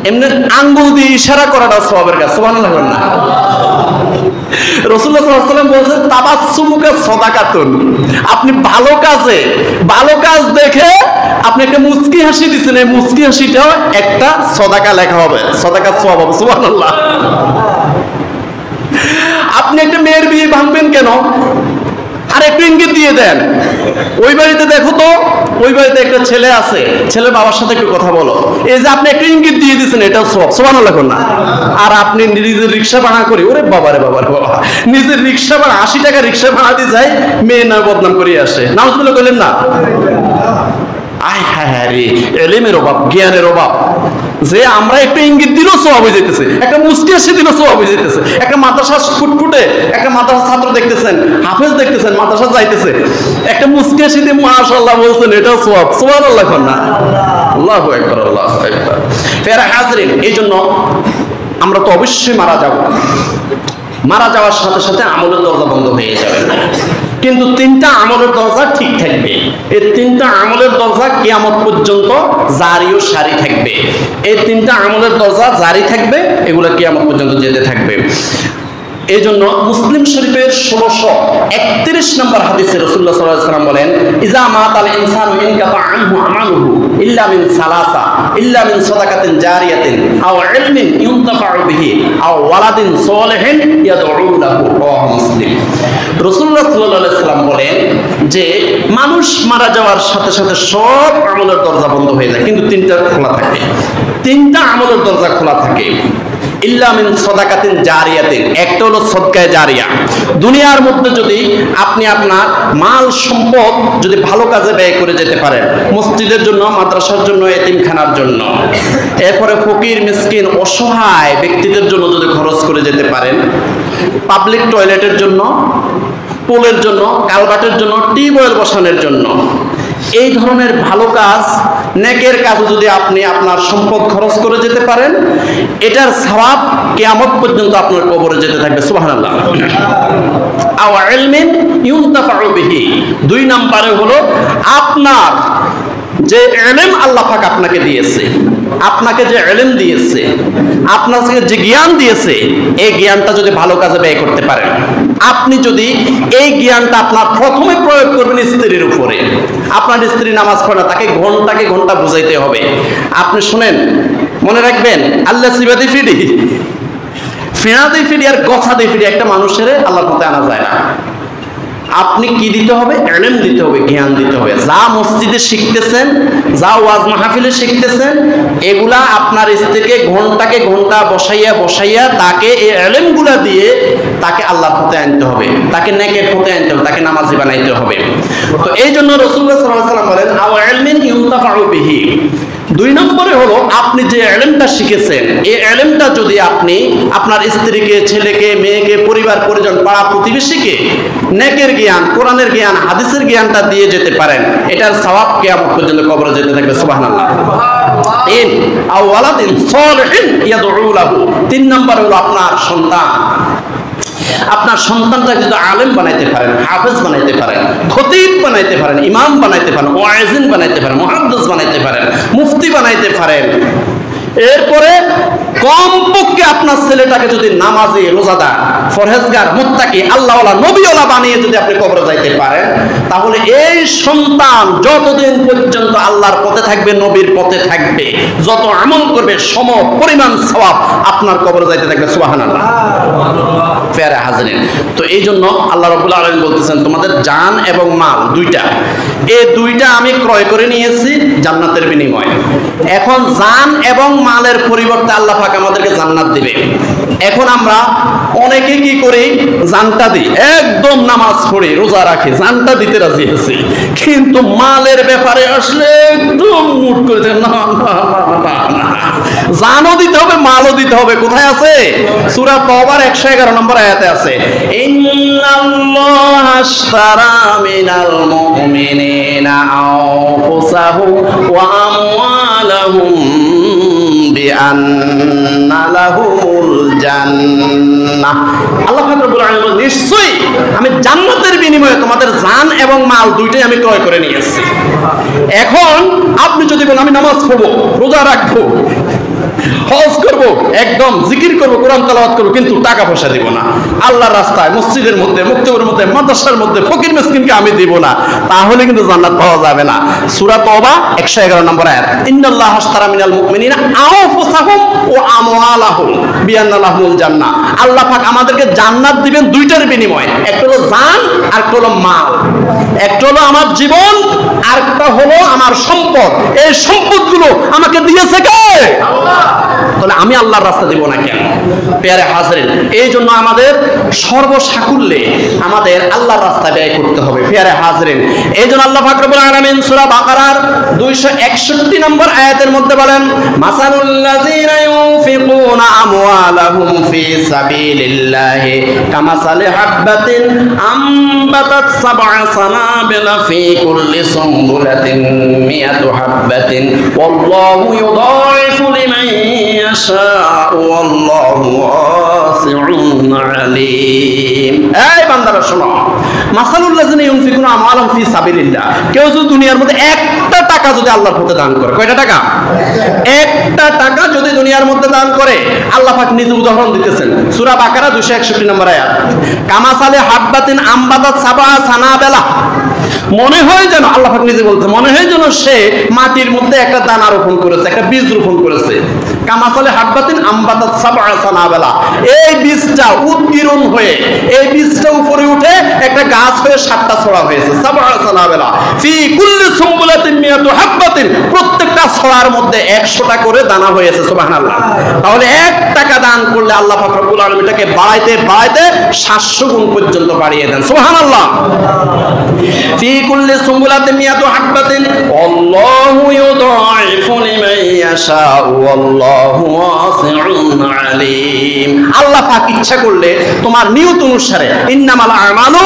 এমনি আঙ্গুল দিয়ে ইশারা করাটা সওয়াবের কাজ, সুবহানাল্লাহ না? রাসূলুল্লাহ সাল্লাল্লাহু আলাইহি ওয়াসাল্লাম বলেছেন তাবাসসুমুকা সাদাকাতুন, আপনি ভালো কাজে, ভালো কাজ দেখে আপনি একটা মুচকি হাসি দিচ্ছেন, এই মুচকি হাসিটাও একটা সাদাকা লেখা হবে, সাদাকা সওয়াব হবে, সুবহানাল্লাহ। আপনি একটা মেয়ের বিয়ে ভাঙবেন কেন? আর একটু ইঙ্গিত দিয়ে দেন, ওই বাড়িতে দেখো তো, ওই বাড়িতে একটা ছেলে আছে, ছেলের বাবার সাথে একটু কথা বলো। এই যে আপনি একটা ইঙ্গিত দিয়ে দিচ্ছেন, এটাও সওয়াব, সুবহানাল্লাহ না? আর আপনি নিজের রিক্সা ভাড়া করি, ওরে বাবারে বাবারে বাবা, নিজের রিক্সা ভাড়া 80 টাকা রিক্সা ভাড়া দিয়ে যায়, মেয়ে না বদনাম করে আসে, নাউজুবিল্লাহ কইলেন না? আয় হায় হায় রে, এলেমের অভাব, জ্ঞানের অভাব। যে আমরা একটু ইঙ্গিত দিলেও সওয়াব হয়ে যেতেছে, একটা মুস্কি হাসি দিলেও সওয়াব হয়ে যেতেছে। একটা মাদ্রাসা ফুটফুটে একটা মাদ্রাসা ছাত্র দেখতেছেন, হাফেজ দেখতেছেন, মাদ্রাসা যাইতেছে, একটা মুস্কি হাসি দিয়ে মাশাআল্লাহ বলছেন, এটাও সওয়াব, সুবহানাল্লাহ না? আল্লাহু আকবার, আল্লাহু আকবার। প্যারা হাজরিন, এই জন্য আমরা তো অবশ্যই মারা যাব, মারা যাওয়ার সাথে সাথে আমলের দরজা বন্ধ হয়ে যাবে, কিন্তু 3টা আমলের দরজা ঠিক থাকবে। এই 3টা আমলের দরজা কিয়ামত পর্যন্ত জারি ও সারি থাকবে। এই 3টা আমলের দরজা জারি থাকবে, এগুলো কিয়ামত পর্যন্ত যেতে থাকবে। এই জন্য মুসলিম শরীফের 1631 নম্বর হাদিসে রাসূলুল্লাহ সাল্লাল্লাহু আলাইহি ওয়াসাল্লাম বলেন, ইজা মাতাল ইনসানু ইনকাতা আনহু আমালুহু ইল্লা মিন সালাসা, ইল্লা মিন সাদাকাতিন জারিয়াতিন আও ইলমিন ইউনতাফাউ বিহি আও ওয়ালাদিন সালিহিন ইয়াদউ লাহু, রাওয়াহু মুসলিম। রাসূলুল্লাহ সাল্লাল্লাহু আলাইহি ওয়াসাল্লাম বলেন যে মানুষ মারা যাওয়ার সাথে সাথে সব আমলের দরজা বন্ধ হয়ে যায়, কিন্তু 3টা খোলা থাকে, 3টা আমলের দরজা খোলা থাকে। ইল্লা মিন সাদাকাতিন জারিয়াতিন, একটা হলো সদকায়ে জারিয়া। দুনিয়ার মধ্যে যদি আপনি আপনার মাল সম্পদ যদি ভালো কাজে ব্যয় করে যেতে পারেন, মসজিদের জন্য, মাদ্রাসার জন্য, এতিমখানার জন্য, এরপরে ফকির মিসকিন অসহায় ব্যক্তিদের জন্য যদি খরচ করে যেতে পারেন, পাবলিক টয়লেটের জন্য, পোলের জন্য, কালভার্টের জন্য, টিউবওয়েল বসানোর জন্য, এই ধরনের ভালো কাজ, নেকের কাজে যদি আপনি আপনার সম্পদ খরচ করে যেতে পারেন, এটার সওয়াব কিয়ামত পর্যন্ত আপনার কবরে যেতে থাকবে। সুবহানাল্লাহ। আও ইলমিন ইউনতাফাউ বিহি, 2 নম্বরে হলো আপনার যে ইলম আল্লাহ পাক আপনাকে দিয়েছে, আপনাকে যে ইলম দিয়েছে, আপনাকে যে জ্ঞান দিয়েছে, এই জ্ঞানটা যদি ভালো কাজে ব্যয় করতে পারেন, আপনি যদি এই জ্ঞানটা আপনার প্রথমে প্রয়োগ করবেন স্ত্রীর উপরে, আপনার স্ত্রী নামাজ পড়ে না, তাকে ঘন্টাকে ঘন্টা বুঝাইতে হবে। আপনি শুনেন, মনে রাখবেন, আল্লাহ সিবাদি ফিডি, ফেরাদি ফিডি আর গছাদি ফিডি একটা মানুষের আল্লাহর পথে আনা যায় না। আপনি কি দিতে হবে? ইলম দিতে হবে, জ্ঞান দিতে হবে। যা মসজিদে শিখতেছেন, যা ওয়াজ মাহফিলে শিখতেছেন, এগুলা আপনার স্ত্রীকে ঘন্টাকে ঘন্টা বসাইয়া বসাইয়া তাকে এই ইলমগুলা দিয়ে তাকে আল্লাহর পথে আনতে হবে, তাকে নেকের পথে আনতে হবে, তাকে নামাজি বানাইতে হবে। তো এই জন্য রাসূলুল্লাহ সাল্লাল্লাহু আলাইহি ওয়াসাল্লাম বলেন, আও ইলমিন ইউনতাফাউ বিহি। 2 নম্বরে হলো আপনি যে ইলমটা শিখেছেন, এই ইলমটা যদি আপনি আপনার স্ত্রীকে, ছেলেকে, মেয়েকে, পরিবার পরিজন, পাড়া প্রতিবেশীকে নেকের জ্ঞান, কোরআনের জ্ঞান, হাদিসের জ্ঞানটা দিয়ে যেতে পারেন, এটার সওয়াব কিয়ামত পর্যন্ত কবরে যেতে থাকবে। সুবহানাল্লাহ। ইন আও ওয়ালাদিন সালিহিন ইয়াদউ লাহু। 3 নম্বর হলো আপনার সন্তান। আপনার সন্তানটাকে যদি আলেম বানাইতে পারেন, হাফেজ বানাইতে পারেন, খতিব বানাইতে পারেন, ইমাম বানাইতে পারেন, ওয়াইজিন বানাইতে পারেন, মুহাদ্দিস বানাইতে পারেন, মুফতি বানাইতে পারেন, এরপরে কমপক্ষে আপনার ছেলেটাকে যদি নামাজি, রোজাদার, ফরহেজগার, মুত্তাকি, আল্লাহওয়ালা, নবীওয়ালা বানিয়ে যদি আপনি কবরে যাইতে পারেন, তাহলে এই সন্তান যতদিন পর্যন্ত আল্লাহর পথে থাকবে, নবীর পথে থাকবে, যত আমল করবে সম পরিমাণ সওয়াব আপনার কবরে যাইতে থাকবে। সুবহানাল্লাহ। প্যারা হাজরিন, তো এই জন্য আল্লাহ রাব্বুল আলামিন বলতেছেন, তোমাদের জান এবং মাল দুইটা, এই দুইটা আমি ক্রয় করে নিয়েছি জান্নাতের বিনিময়ে। এখন জান এবং মালের পরিবর্তে আল্লাহ পাক আমাদেরকে জান্নাত দিবে। এখন আমরা অনেকে কি করি, জানটা দিই, একদম নামাজ পড়ি, রোজা রাখি, জানটা দিতে রাজি আছি, কিন্তু মালের ব্যাপারে আসলে একদম মুট করে দেন, না না না না, জানও দিতে হবে, মালও দিতে হবে। কোথায় আছে? সূরা তওবার 111 নম্বর আয়াতে আছে, ইন্নাল্লাহা আশতারা মিনাল মুমিনিনা আনফুসাহুম ওয়া আমওয়ালাহুম বিআন্না লাহুমুল জান্নাহ। আল্লাহ পাক রব্বুল আলামিন বলেন, নিশ্চয়ই আমি জান্নাতের বিনিময়ে তোমাদের জান এবং মাল দুইটাই আমি ক্রয় করে নিয়েছি। এখন আপনি যদি বলেন আমি নামাজ পড়বো, রোজা রাখবো, হজ করব, একদম জিকির করব, কোরআন তেলাওয়াত করব, কিন্তু টাকা পয়সা দিব না, আল্লাহর রাস্তায়, মসজিদের মধ্যে, মুক্তবের মধ্যে, মাদ্রাসার মধ্যে ফকির মিসকিনকে আমি দিব না, তাহলে কিন্তু জান্নাত পাওয়া যাবে না। সূরা তওবা 111 নম্বর আয়াত, ইন্নাল্লাহা আশতারা মিনাল মুমিনিনা আনফুসাহুম ওয়া আমওয়ালাহুম বিআন্না লাহুমুল জান্নাহ। আল্লাহ পাক আমাদেরকে জান্নাত দিবেন দুইটার বিনিময়ে, একটা হলো জান আর একটা হলো মাল। একটা হলো আমার জীবন, আর একটা হলো আমার সম্পদ। এই সম্পদগুলো আমাকে দিয়েছে কে? আল্লাহ। তাহলে আমি আল্লাহর রাস্তা দিব না কেন? প্যারে হাজরিন, এই জন্য আমাদের সর্বসাকুল্যে আমাদের আল্লাহর রাস্তা ব্যয় করতে হবে। প্যারে হাজরিন, এই জন্য আল্লাহ পাক রব্বুল আলামিন সূরা বাকারার 261 নম্বর আয়াতের মধ্যে বলেন, মাসালুল লাযিনা ইউনফিকুনা আমওয়ালাহুম ফি সাবিলিল্লাহি কামাসালি হাববাতিন আমবাতাত সাবআ সানাবিলা ফি কুল্লি সুমবুলাতিন মিয়াতু হাববাতিন ওয়াল্লাহু ইউদাইফু লিমান ইয়াশাউ ওয়াল্লাহু ওয়াসিউন আলীম। এই বান্দারা শোনো, মাসালুল লাযিনা ইউনফিকুনা আমওয়ালাহুম ফি সাবিলিল্লাহ, কেউ যদি দুনিয়ার মধ্যে একটা টাকা যদি আল্লাহর পথে দান করে, কয়টা টাকা? একটা টাকা যদি দুনিয়ার মধ্যে দান করে, আল্লাহ পাক নিজে উদাহরণ দিতেছেন, সূরা বাকারা 261 নম্বর আয়াত, কামাসালে হাববাতিন আমবাতাত সাবআ সানাবিলা, মনে হয় যেন আল্লাহ পাক নিজে বলছে, মনে হয় যেন সে মাটির মধ্যে একটা দানা রোপণ করেছে, একটা বীজ রোপণ করেছে। কামাসালে হাব্বাতিন আম্বাতাত সাবআ সানাবিলা, এই বীজটা উৎকিরণ হয়ে এই বীজটা উপরে উঠে একটা গাছ হয়ে 7টা ছড়া হয়েছে। সাবআ সানাবিলা ফি কুল্লি সুমবুলাতিন মিয়াতু হাব্বাতিন, প্রত্যেকটা ছড়ার মধ্যে 100টা করে দানা হয়েছে। সুবহানাল্লাহ। তাহলে 1 টাকা দান করলে আল্লাহ পাক রব্বুল আলামিন এটাকে বাড়াইতে বাড়াইতে 700 গুণ পর্যন্ত বাড়িয়ে দেন। সুবহানাল্লাহ। ফি কুল্লি সুমবুলাতিন মিয়াতু হাব্বাতিন আল্লাহু ইউদাইফু লিমান ইয়াশাউ আল্লাহু ওয়াসিউন আলিম। আল্লাহ পাক ইচ্ছা করলে তোমার নিয়ত অনুসারে, ইন্নামাল আমালু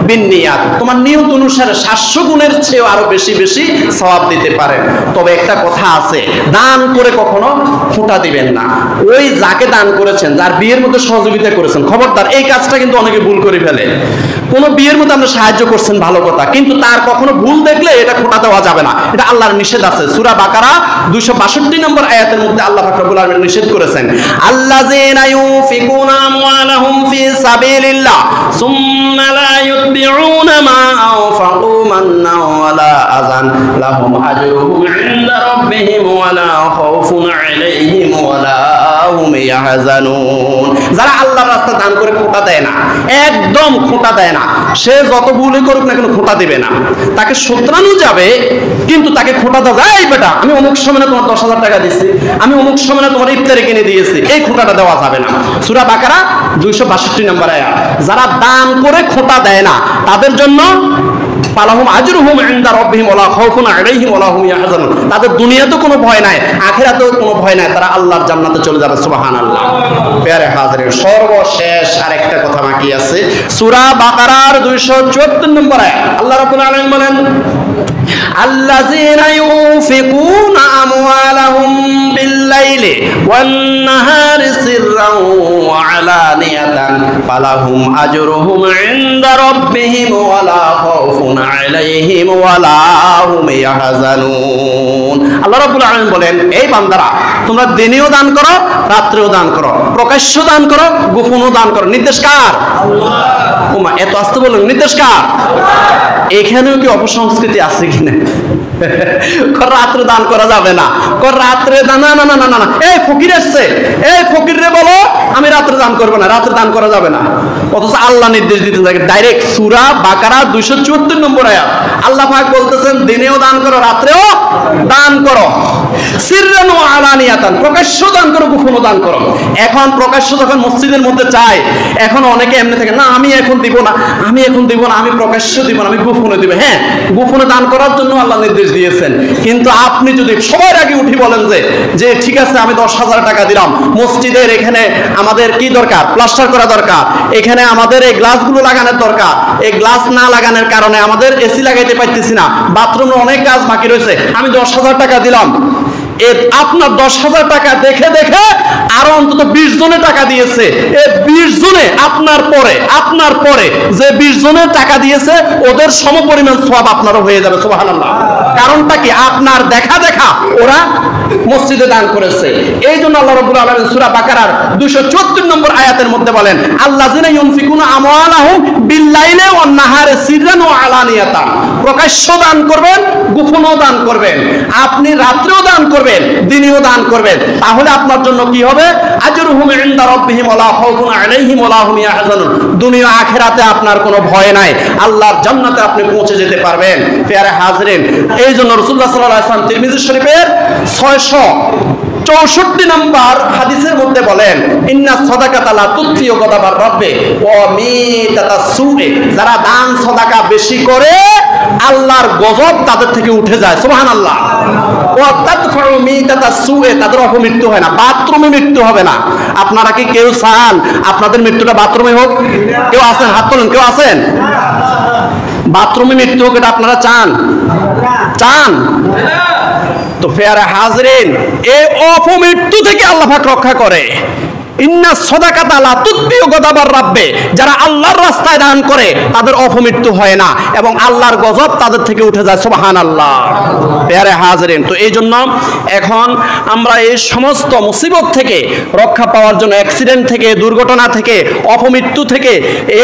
বিন্নিয়াত, তোমার নিয়ত অনুসারে 700 গুণের চেয়ে আরো বেশি বেশি সওয়াব দিতে পারেন। তবে একটা কথা আছে, দান করে কখনো ফোঁটা দিবেন না। ওই যাকে দান করেছেন, যার বিয়ের মধ্যে সহযোগিতা করেছেন, খবরদার এই কাজটা কিন্তু অনেকে ভুল করে ফেলে। কোন বিয়ের মধ্যে আমরা সাহায্য করছেন ভালো কথা, কিন্তু তার কখনো ভুল দেখলে এটা ফোঁটা দেওয়া যাবে না, এটা আল্লাহর নিষেধ আছে। সূরা বাকারা 262 নম্বর আয়াতের মধ্যে আল্লাহ পাক রব্বুল আলামিন নিষেধ করেছেন, আল্লাযীনা ইউনফিকুনা আমওয়ালাহুম ফি সাবিলিল্লাহ সুম্মা লা ইউতবিউনা মা আনফাকু মান্নান ওয়ালা আযান লাহুম আজরুহুম ইনদা রাব্বিহিম ওয়ালা খাউফুন আলাইহিম ওয়ালা হুম ইয়াহজানুন। যারা আল্লাহর রাস্তায় দান করে খোঁটা দেয় না, একদম খোঁটা দেয় না, সে যত ভুলই করুক না কেন খোঁটা দিবে না। তাকে শোধরানো যাবে, কিন্তু তাকে খোঁটা দেওয়া যায়, এই বেটা আমি অমুক সময় তোমার 10,000 টাকা দিচ্ছি, আমি অমুক সময় তোমার ইফতারি কিনে দিয়েছি, এই খোঁটাটা দেওয়া যাবে না। সূরা বাকারা 262 নম্বর আয়াত। যারা দান করে খোঁটা দেয় না তাদের জন্য ফালাহুম আজরুহুম ইনদা রাব্বিহিম ওয়ালা খাউফুন আলাইহিম ওয়ালা হুম ইয়াহজানুন, তাদের দুনিয়াতেও কোনো ভয় নাই, আখিরাতেও কোনো ভয় নাই, তারা আল্লাহর জান্নাতে চলে যাবে। সুবহানাল্লাহ। প্রিয় হাজিরিন, সর্বশেষ আরেকটা কথা বাকি আছে। সূরা বাকারার 274 নম্বর আয়াত আল্লাহ রাব্বুল আলামিন বলেন, আল্লাযীনা ইউনফিকুনা আমওয়ালাহুম বিল-লাইলি ওয়ান-নাহারি সিররান ওয়া আলানিয়াতান ফালাহুম আজরুহুম ইনদা রাব্বিহিম ওয়ালা খাউফুন আলাইহিম ওয়ালা হুম ইয়াহজানুন। আল্লাহ রাব্বুল আলামিন বলেন, এই বান্দারা তোমরা দিনেও দান করো, রাত্রেও দান করো, প্রকাশ্য দান করো, গোপনও দান করো। নির্দেশ কার? আল্লাহ। ওমা এত আস্তে বলেন, নির্দেশ কার? এখানেও কি অপসংস্কৃতি আছে কিনা? রাত্রে দান করা যাবে না, রাত্রে দান না না না না না, এই ফকির আসছে, এই ফকির রে বলো আমি রাত্রে দান করবো না, রাত্রে দান করা যাবে না। অথচ আল্লাহ নির্দেশ দিতে থাকে ডাইরেক্ট। সূরা বাকারা 274 নম্বর আয়াত আল্লাহ পাক বলতেছেন, দিনেও দান করো, রাত্রেও দান করো, সিররান ওয়া আলানিয়াতান, প্রকাশ্য দান করো, গোপনও দান করো। এখন প্রকাশ্য যখন মসজিদের মধ্যে চায়, এখন অনেকে এমনি থাকে, না আমি এখন দিব না, আমি এখন দিব না, আমি প্রকাশ্য দিব না, আমি গোপনে দিব। হ্যাঁ, গোপনে দান করার জন্য আল্লাহ নির্দেশ দিয়েছেন, কিন্তু আপনি যদি সবার আগে উঠি বলেন যে ঠিক আছে আমি 10,000 টাকা দিলাম, মসজিদের এখানে আমাদের কি দরকার, প্লাস্টার করা দরকার, এখানে আমাদের এই গ্লাসগুলো লাগানোর দরকার, এই গ্লাস না লাগানোর কারণে আমাদের এসি লাগাইতে পারতেছি না, বাথরুমে অনেক কাজ বাকি রয়েছে, আমি 10,000 টাকা দিলাম। আপনার 10,000 টাকা দেখে দেখে আরো অন্তত 20 জনে টাকা দিয়েছে, এই 20 জনে আপনার পরে যে 20 জনের টাকা দিয়েছে ওদের সমপরিমাণ সওয়াব আপনারও হয়ে যাবে। সুবহানাল্লাহ। কারণটা কি? আপনার দেখা দেখা ওরা মসজিদে দান করেছে। এই জন্য আল্লাহ রাব্বুল আলামিন সূরা বাকারার 274 নম্বর আয়াতের মধ্যে বলেন, আল্লাযিনা ইউনফিকুনা আমওয়ালাহুম বিল-লাইলি ওয়ান-নাহারি সিররান ওয়া আলানিয়াতান, প্রকাশ্য দান করবেন, গোপনও দান করবেন, আপনি রাত্রেও দান করবেন, দিনেও দান করবেন, তাহলে আপনার জন্য কি হবে? আজরুহুম ইনদা রাব্বিহিম ওয়ালা খাউফুন আলাইহিম ওয়ালা হুম ইয়াহজানুন। দুনিয়া আখিরাতে আপনার কোনো ভয় নাই, আল্লাহর জান্নাতে আপনি পৌঁছে যেতে পারবেন। প্রিয় হাজিরিন, এই জন্য রাসূলুল্লাহ সাল্লাল্লাহু আলাইহি ওয়াসাল্লাম তিরমিজি শরীফের 664 নম্বর হাদিসের মধ্যে বলেন, ইন্না সাদাকাতা লা তুতফিউ গাদাবার রাব্বি ওয়া মিতাতাস সুয়ে, যারা দান সাদাকা বেশি করে আল্লাহর গজব তাদের থেকে উঠে যায়। সুবহানাল্লাহ। ওয়া তাদফাউ মিতাতাস সুয়ে, তাদের অপমৃত্যু হয় না, বাথরুমে মৃত্যু হবে না। আপনারা কি কেউ চান আপনাদের মৃত্যুটা বাথরুমে হোক? কেউ আছেন? হাত তোলেন, কেউ আছেন? বাথরুমে মৃত্যু হোক এটা আপনারা চান? চান? তো ফেয়ারে হাজরিন, এই অপমৃত্যু থেকে আল্লাহ পাক রক্ষা করে। ইন্না সাদাকাতা লা তুতবিউ গদাবার রাব্বে, যারা আল্লাহর রাস্তায় দান করে তাদের অপমৃত্যু হয় না এবং আল্লাহর গজব তাদের থেকে উঠে যায়। সুবহানাল্লাহ। প্যারে হাজরিন, তো এই জন্য এখন আমরা এই সমস্ত মুসিবত থেকে রক্ষা পাওয়ার জন্য, অ্যাক্সিডেন্ট থেকে, দুর্ঘটনা থেকে, অপমৃত্যু থেকে,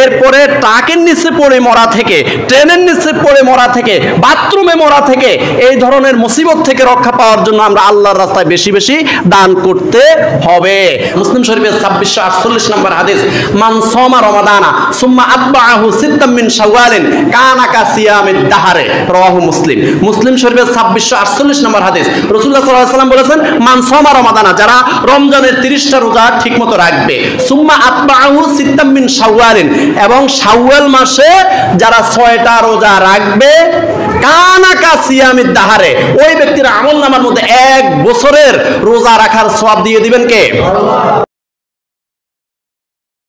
এরপরে ট্রাকের নিচে পড়ে মরা থেকে, ট্রেনের নিচে পড়ে মরা থেকে, বাথরুমে মরা থেকে, এই ধরনের মুসিবত থেকে রক্ষা পাওয়ার জন্য আমরা আল্লাহর রাস্তায় বেশি বেশি দান করতে হবে। মুসলিম শরীফের 2648 নম্বর হাদিস, মান সামা রমাদানা সুম্মা আতবাআহু সিত্তাম মিন শাওয়ালিন কানা কাসিয়ামিদ দাহরে, রাওয়াহু মুসলিম। মুসলিম শরীফের 2648 নম্বর হাদিস, রাসূলুল্লাহ সাল্লাল্লাহু আলাইহি ওয়াসাল্লাম বলেছেন, মান সামা রমাদানা, যারা রমজানের 30টা রোজা ঠিকমতো রাখবে, সুম্মা আতবাআহু সিত্তাম মিন শাওয়ালিন, এবং শাওয়াল মাসে যারা 6টা রোজা রাখবে, কানা কাসিয়ামিদ দাহরে, ওই ব্যক্তির আমলনামার মধ্যে 1 বছরের রোজা রাখার সওয়াব দিয়ে দিবেন কে?